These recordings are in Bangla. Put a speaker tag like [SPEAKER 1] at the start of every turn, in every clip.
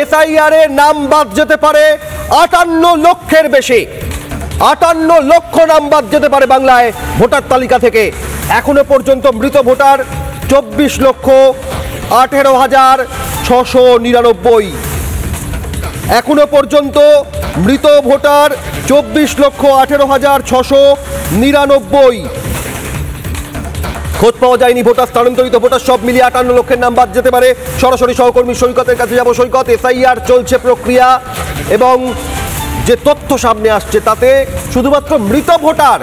[SPEAKER 1] এসআইআর এর নাম বাদ যেতে পারে 58 লক্ষের বেশি। 58 লক্ষ নাম বাদ যেতে পারে বাংলায় ভোটার তালিকা থেকে। এখনো পর্যন্ত মৃত ভোটার 24,18,699। এখনো পর্যন্ত মৃত ভোটার 24,18,699। খোঁজ পাওয়া যায়নি ভোটার, স্থানান্তরিত ভোটার সব মিলিয়ে 58 লক্ষের নাম বাদ যেতে পারে। সরাসরি সহকর্মী সৈকতের কাছে যাব। সৈকত, এসআইআর চলছে প্রক্রিয়া এবং যে তথ্য সামনে আসছে তাতে শুধুমাত্র মৃত ভোটার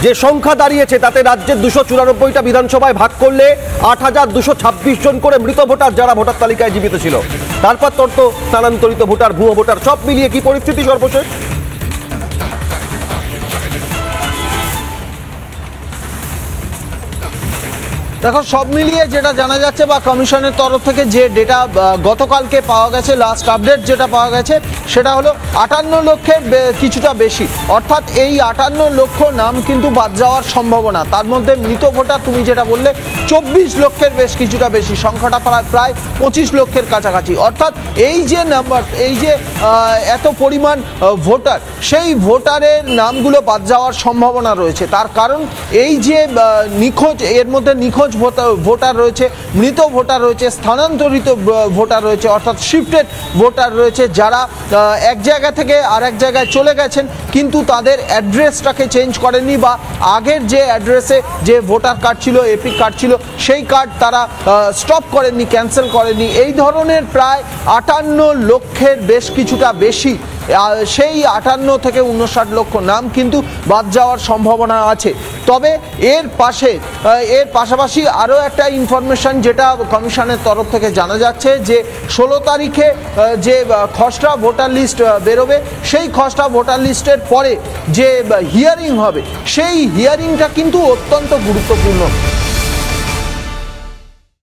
[SPEAKER 1] যে সংখ্যা দাঁড়িয়েছে তাতে রাজ্যের 294টা বিধানসভায় ভাগ করলে 8,226 জন করে মৃত ভোটার যারা ভোটার তালিকায় জীবিত ছিল। তারপর তথ্য স্থানান্তরিত ভোটার, ভুয়ো ভোটার সব মিলিয়ে কি পরিস্থিতি সর্বশেষ?
[SPEAKER 2] দেখো, সব মিলিয়ে যেটা জানা যাচ্ছে বা কমিশনের তরফ থেকে যে ডেটা গতকালকে পাওয়া গেছে, লাস্ট আপডেট যেটা পাওয়া গেছে সেটা হলো 58 লক্ষের কিছুটা বেশি। অর্থাৎ এই 58 লক্ষ নাম কিন্তু বাদ যাওয়ার সম্ভাবনা। তার মধ্যে মৃত ভোটার তুমি যেটা বললে 24 লক্ষের বেশ কিছুটা বেশি, সংখ্যাটা প্রায় 25 লক্ষের কাছাকাছি। অর্থাৎ এই যে নাম্বার, এই যে এত পরিমাণ ভোটার, সেই ভোটারের নামগুলো বাদ যাওয়ার সম্ভাবনা রয়েছে। তার কারণ এই যে নিখোঁজ, এর মধ্যে নিখোঁজ ভোটার রয়েছে, মৃত ভোটার রয়েছে, স্থানান্তরিত ভোটার রয়েছে, অর্থাৎ শিফটেড ভোটার রয়েছে, যারা এক জায়গা থেকে আর এক জায়গায় চলে গেছেন কিন্তু তাদের অ্যাড্রেসটাকে চেঞ্জ করেননি বা আগের যে অ্যাড্রেসে যে ভোটার কার্ড ছিল, এপিক কার্ড ছিল, সেই কার্ড তারা স্টপ করেননি, ক্যান্সেল করেননি। এই ধরনের প্রায় 58 লক্ষের বেশ কিছুটা বেশি, সেই 58 থেকে 59 লক্ষ নাম কিন্তু বাদ যাওয়ার সম্ভাবনা আছে। তবে এর পাশাপাশি আরও একটা ইনফরমেশন যেটা কমিশনের তরফ থেকে জানা যাচ্ছে যে 16 তারিখে যে খসড়া ভোটার লিস্ট বেরোবে, সেই খসড়া ভোটার লিস্টের পরে যে হিয়ারিং হবে, সেই হিয়ারিংটা কিন্তু অত্যন্ত গুরুত্বপূর্ণ।